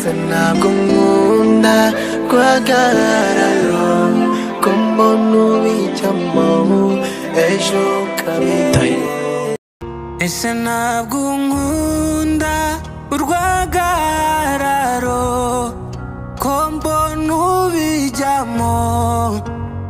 ese ntabwo nkunda rwagararo ko mbona ubijyamo ejo ukabivamo. Ese ntabwo nkunda urwagararo ko mbona ubijyamo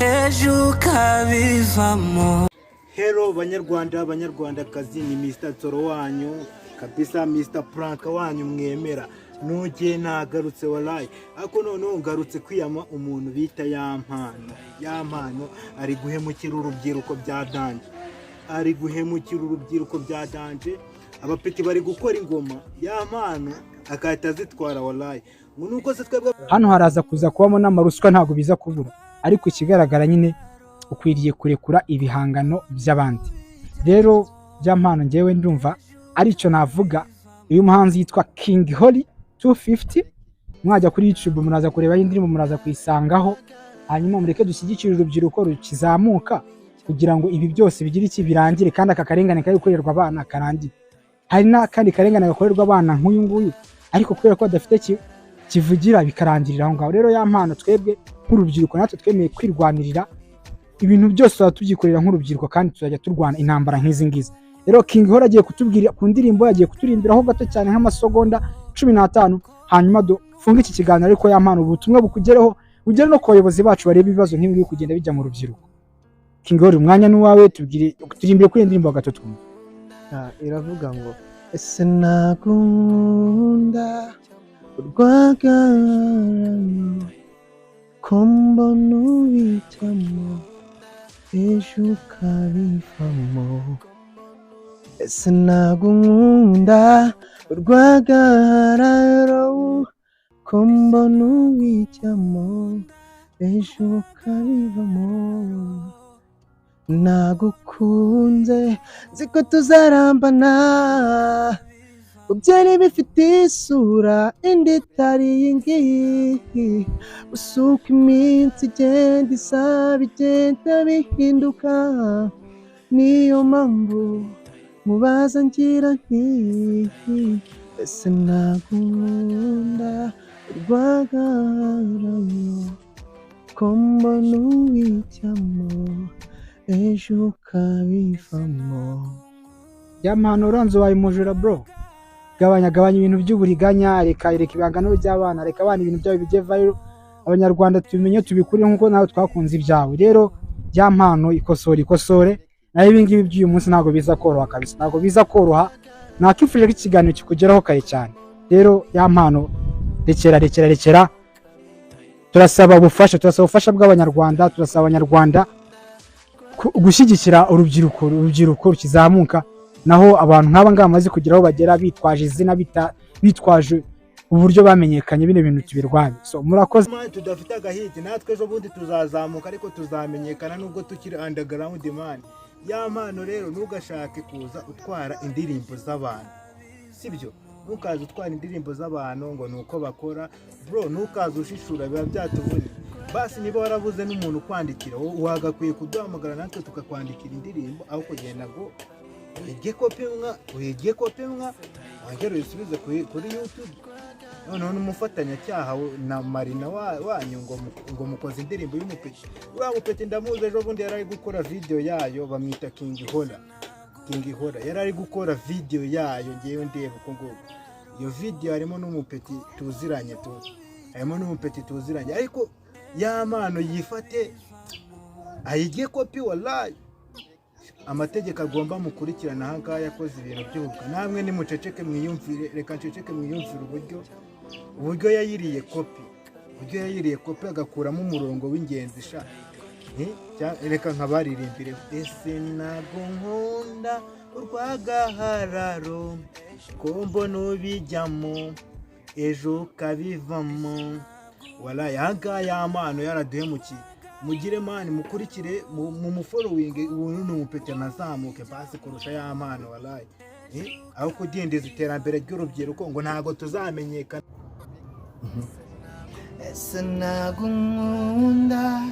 ejo ukabivamo. Hello banyarwanda banyarwandakazi, ni Mr Tsoro wanyu kabisa, Mr Prank wanyu mwemera. Nugiye nagarutse wallahi, ako noneho ngarutse kwiyama umuntu bita Yampano ari guhemukira urubyiruko bya danje, ari guhemukira urubyiruko bya danje. Abapeti bari gukora ingoma, Yampano akahita zitwara wallahi. Nuko se twebwe hano haraza kuza kubamo n'amaruswa, ntago biza kubura, ariko ikigaragara nyine ukwiriye kurekura ibihangano by'abandi. Rero Yampano ngewe ndumva aricyo navuga. Uyu muhanzi yitwa King Holy 250, mwajya kuri YouTube muraza kureba indirimbo, muraza kuyisangaho. Hanyuma mureke dushyigikire urubyiruko rukizamuka kugira ngo ibi byose bigire iki birangire, kandi aka karengane kari gukorerwa abana karangire. Hari n'akandi karengane gakorerwa abana nk'uyu nguyu, ariko kubera ko adafite kivugira bikarangirira aho ngaho. Rero Yampano twebwe nk'urubyiruko natwe twemeye kwirwanirira ibintu byose tubyikorera nk'urubyiruko, kandi tuzajya turwana intambara nk'izi ngizi. Rero King Holy agiye kutubwira ku ndirimbo, yagiye kuturimbiraho gato cyane nk'amasegonda 15, hanyuma dufunga iki kiganiro. Ariko Yampano ubutumwa bukugereho, ugere no ku bayobozi bacu bareba ibibazo nk'ibi kugenda bijya mu rubyiruko. King Holy umwanya n'uwawe, turimbire kuri indirimbo gato twumva. Iravuga ngo ese nakunda urwagararo ko mbona ubijyamo ejo ukabivamo. Ese nakunda urwagararo ko mbona ubijyamo ejo ukabivamo. Nagukunze ziko tuzarambana, ubyari bifite isura indi itari iyi ngiyi. Usuka iminsi igenda isa bigenda bihinduka, niyo mpamvu mubaza ngira nti ese nakunda urwagararo ko mbona ubijyamo ejo ukabivamo. Yampano uranze wayo mujura bro, gabanya ibintu by'uburiganya, reka ibihangano by'abana, reka abana ibintu byabo bijye viral, abanyarwanda tubimenye tubikure nkuko nawe twakunze ibyawe. Rero Yampano ikosore, naho ibi ngibi by'uyu munsi ntago biza koroha kabisa, ntago biza koroha. Nakifuje ko ikiganiro kikugeraho kare cyane. Rero Yampano rekera, turasaba ubufasha bw'abanyarwanda, turasaba abanyarwanda gushyigikira urubyiruko rukizamuka, naho abantu nk'aba ngaba bamaze kugeraho bagera bitwaje izina, bitwaje uburyo bamenyekanye, bino bintu tubirwanya. So murakoze. Tudafite agahiti natwe ejo bundi tuzazamuka, ariko tuzamenyekana nubwo tukiri underground man. Yampano rero ntugashake kuza utwara indirimbo z'abantu, sibyo? Ntukaze utwara indirimbo z'abantu ngo nuko bakora bro, ntukaze ushishura, biba byatuvunye. Basi niba warabuze n'umuntu kwandikira, wagakwiye kuduhamagara natwe tukakwandikira indirimbo, aho kugenda ngo uyigiye kopi mwa wagera uyisubize kuri YouTube. Noneho n'umufatanyacyaha na Marina wanyu ngo mukoze indirimbo y'umupeti. Uriya mupeti ndamuzi, ejo bundi yari ari gukora video yayo, bamwita King Holy. Yari ari gukora video yayo, ngewe ndeba uko ngo iyo video harimo n'umupeti tuziranye, ariko Yampano yifate ayigiye kopi wallahi. Amategeko agomba mukurikirana aha ngaha, yakoze ibintu by'ubuka. Namwe nimuceceke mwiyumvire, reka nceceke mwiyumvire uburyo yayiriye kopi, agakuramo umurongo w'ingenzi sha. Reka nkabaririmbire. Ese ntabwo nkunda urwagararo ko mbona ubijyamo ejo ukabivamo. Wallahi aha ngaha Yampano yaraduhemukiye. Mugire mani mukurikire mu following, ubu ni umupeti anazamuke basi kurusha Yampano wallahi. Aho kudindiza iterambere ry'urubyiruko ngo ntago tuzamenyekana. Ese nakunda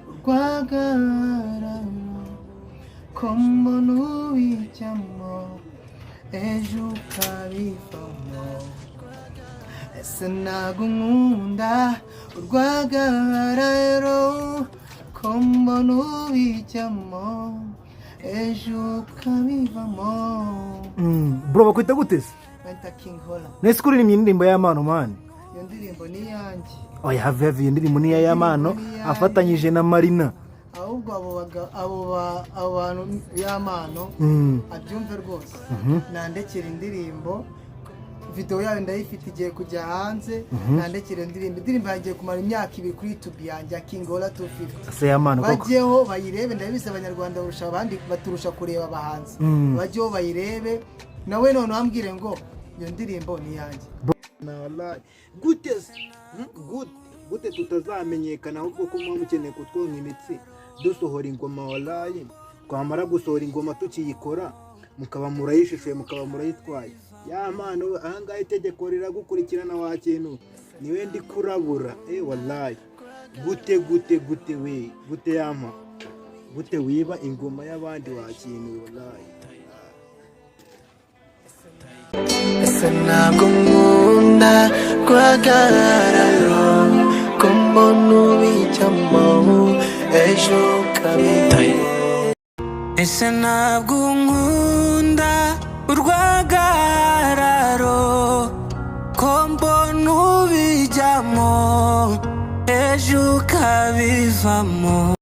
urwagararo ko mbona ubijyamo ejo ukabivamo. ese ntabwo nkunda urwagararo ko mbona ubijyamo ejo ukabivamo. Bro bakwita gute se? Bita King Hola. Nese kuririmba indirimbo y'Amano man. Iyo ndirimbo ni iyanjye. Oya have iyo ndirimbo ni y'Amano afatanyije na Marina. Ahubwo abo bantu y'Amano abyumve rwose. Nandekera indirimbo video yayo ndayifite igiye kujya hanze. Nandekera indirimbo yagiye kumara imyaka 2 kuri YouTube yanjye ya King Hola 250. Se y'Amano koko. Bajyeho bayirebe, ndabize abanyarwanda barusha abandi baturusha kureba abahanzi. Bajyeho bayirebe nawe none wambwire ngo iyo ndirimbo ni yanjye. Na wallahi gute tutazamenyekana ahubwo ko mwa mukeneye kutwonka imitsi dusohora ingoma wallahi, twamara gusohora ingoma tukiyikora mukaba murayishishuye mukaba murayitwaye. Y'Amano ahangaha itegeko riragukurikirana wa kintu niwe ndi kurabura wallahi. Gute we gute yama gute wiba ingoma y'abandi wa kintu wallahi. ese ntabwo nkunda urwagararo ko mbona ubijyamo ejo ukabivamo. ese ntabwo nkunda urwagararo ko mbona ubijyamo ejo ukabivamo.